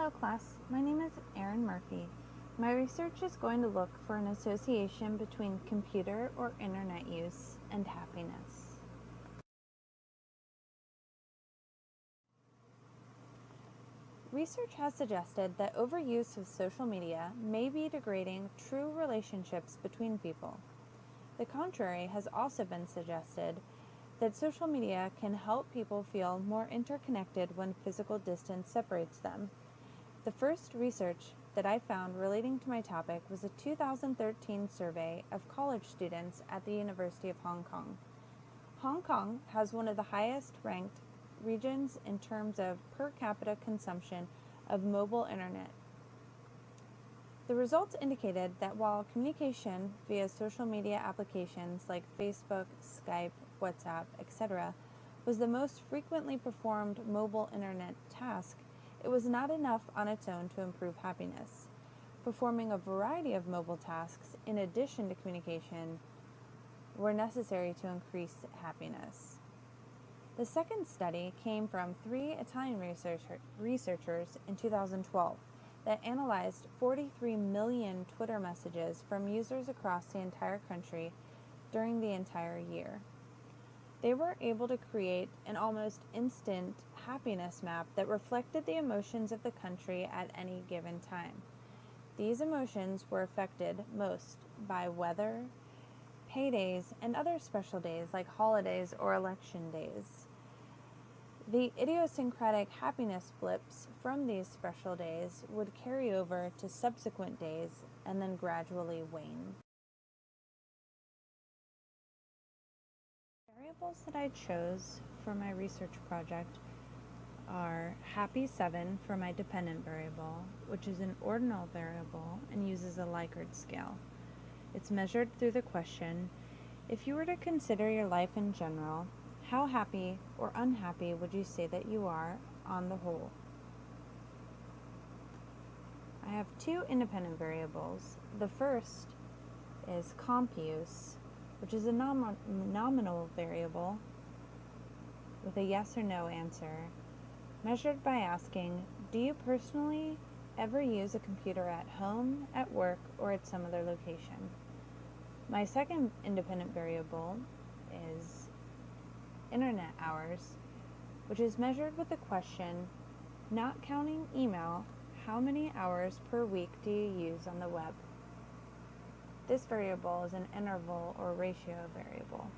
Hello class, my name is Erin Murphy. My research is going to look for an association between computer or internet use and happiness. Research has suggested that overuse of social media may be degrading true relationships between people. The contrary has also been suggested that social media can help people feel more interconnected when physical distance separates them. The first research that I found relating to my topic was a 2013 survey of college students at the University of Hong Kong. Hong Kong has one of the highest ranked regions in terms of per capita consumption of mobile internet. The results indicated that while communication via social media applications like Facebook, Skype, WhatsApp, etc. was the most frequently performed mobile internet task, it was not enough on its own to improve happiness. Performing a variety of mobile tasks in addition to communication were necessary to increase happiness. The second study came from 3 Italian researchers in 2012 that analyzed 43 million Twitter messages from users across the entire country during the entire year. They were able to create an almost instant happiness map that reflected the emotions of the country at any given time. These emotions were affected most by weather, paydays, and other special days like holidays or election days. The idiosyncratic happiness blips from these special days would carry over to subsequent days and then gradually wane. Variables that I chose for my research project are happy 7 for my dependent variable, which is an ordinal variable and uses a Likert scale. It's measured through the question, if you were to consider your life in general, how happy or unhappy would you say that you are on the whole? I have 2 independent variables. The first is comp use, which is a nominal variable with a yes or no answer, measured by asking, do you personally ever use a computer at home, at work, or at some other location? My second independent variable is internet hours, which is measured with the question, not counting email, how many hours per week do you use on the web? This variable is an interval or ratio variable.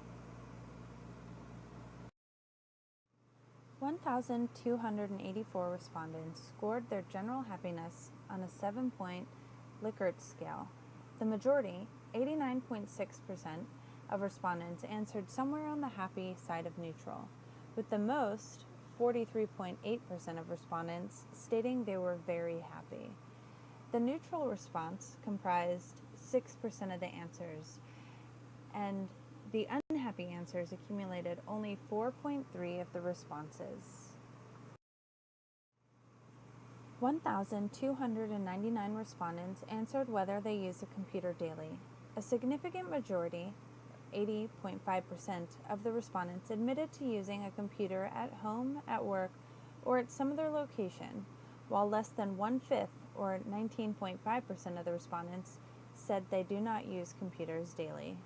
1,284 respondents scored their general happiness on a 7-point Likert scale. The majority, 89.6%, of respondents answered somewhere on the happy side of neutral, with the most, 43.8% of respondents, stating they were very happy. The neutral response comprised 6% of the answers, and the unhappy answers accumulated only 4.3% of the responses. 1,299 respondents answered whether they use a computer daily. A significant majority, 80.5% of the respondents admitted to using a computer at home, at work, or at some other location, while less than 1/5, or 19.5% of the respondents, said they do not use computers daily.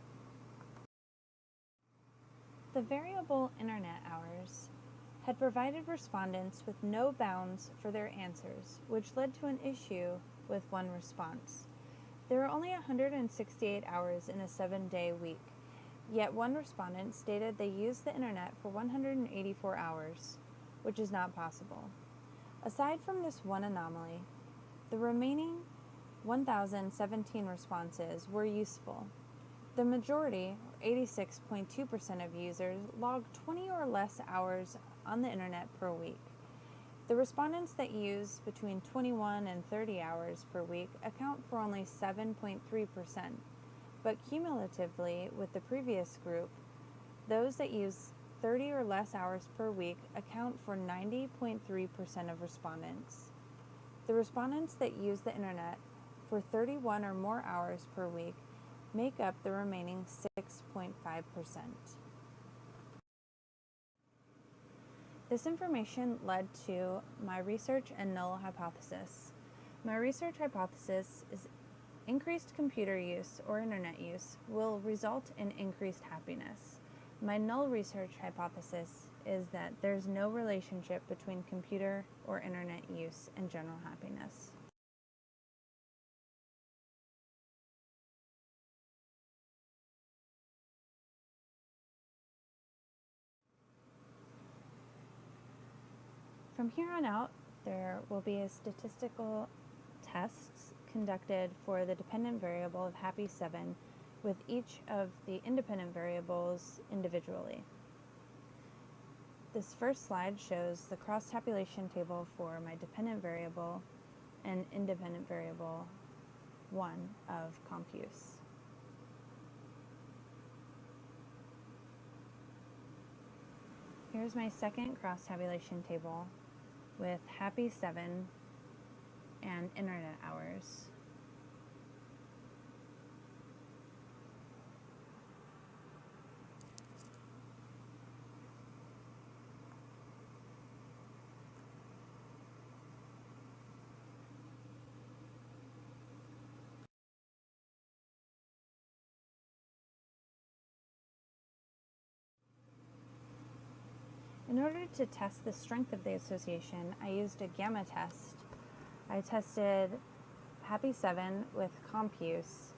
The variable internet hours had provided respondents with no bounds for their answers, which led to an issue with one response. There are only 168 hours in a 7-day week, yet one respondent stated they used the internet for 184 hours, which is not possible. Aside from this one anomaly, the remaining 1,017 responses were useful. The majority, 86.2% of users, logged 20 or less hours on the internet per week. The respondents that use between 21 and 30 hours per week account for only 7.3%, but cumulatively with the previous group, those that use 30 or less hours per week account for 90.3% of respondents. The respondents that use the internet for 31 or more hours per week make up the remaining 6.5%. This information led to my research and null hypothesis. My research hypothesis is increased computer use or internet use will result in increased happiness. My null research hypothesis is that there's no relationship between computer or internet use and general happiness. From here on out, there will be a statistical tests conducted for the dependent variable of happy 7 with each of the independent variables individually. This first slide shows the cross-tabulation table for my dependent variable and independent variable 1 of compuse. Here's my second cross-tabulation table with happy 7 and internet hours. In order to test the strength of the association, I used a gamma test. I tested happy 7 with compuse,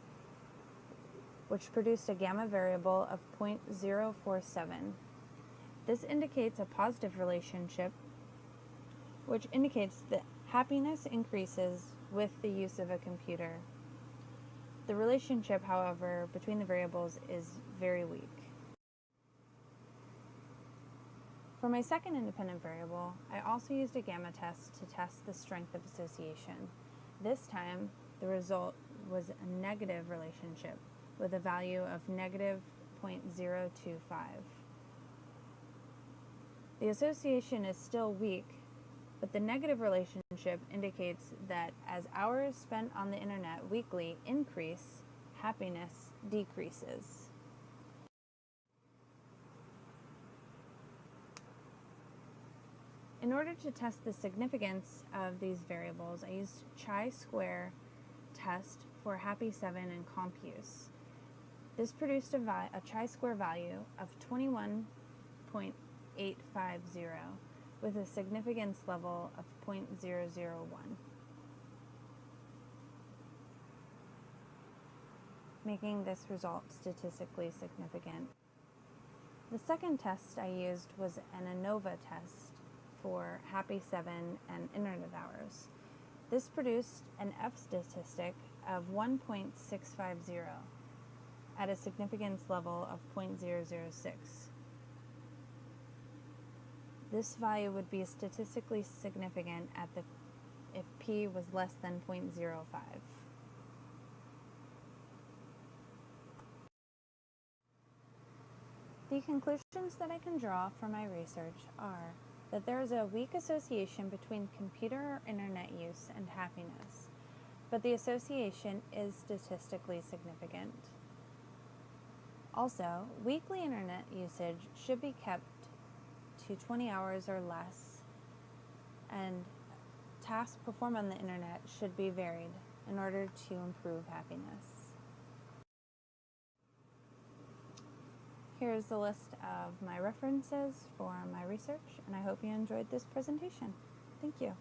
which produced a gamma variable of 0.047. This indicates a positive relationship, which indicates that happiness increases with the use of a computer. The relationship, however, between the variables is very weak. For my second independent variable, I also used a gamma test to test the strength of association. This time, the result was a negative relationship with a value of negative 0.025. The association is still weak, but the negative relationship indicates that as hours spent on the internet weekly increase, happiness decreases. In order to test the significance of these variables, I used chi-square test for happy 7 and compuse. This produced a chi-square value of 21.850 with a significance level of 0.001, making this result statistically significant. The second test I used was an ANOVA test for happy 7 and internet hours. This produced an F statistic of 1.650 at a significance level of 0.006. This value would be statistically significant if P was less than 0.05. The conclusions that I can draw from my research are that there is a weak association between computer or internet use and happiness, but the association is statistically significant. Also, weekly internet usage should be kept to 20 hours or less, and tasks performed on the internet should be varied in order to improve happiness. Here's the list of my references for my research, and I hope you enjoyed this presentation. Thank you.